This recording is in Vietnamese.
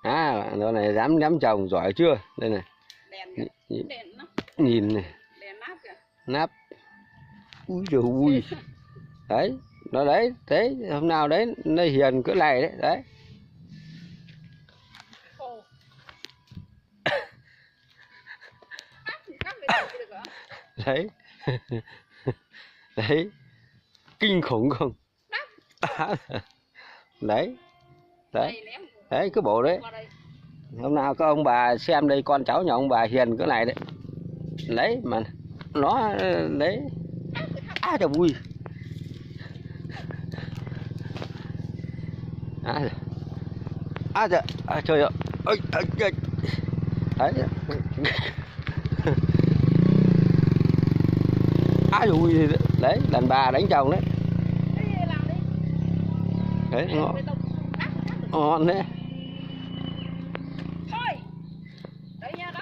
À, nó này dám trồng giỏi chưa? Đây này. Nhìn này. Nắp. Úi giời ui. Đấy, nó đấy, thế hôm nào đấy nó hiền cỡ này đấy, đấy. Đấy. Đấy. Kinh khủng không? Đấy. Đấy. Đấy cái bộ đấy. Hôm nào có ông bà xem đây, con cháu nhà ông bà hiền cỡ này đấy. Đấy mà nó đấy. À trời ui. À trời, à, trời ơi. Ôi, trời. Đấy. À trời ui, đấy đàn bà đánh chồng đấy. Đấy ngon. Ngon đấy. Thôi. Đấy nha đó.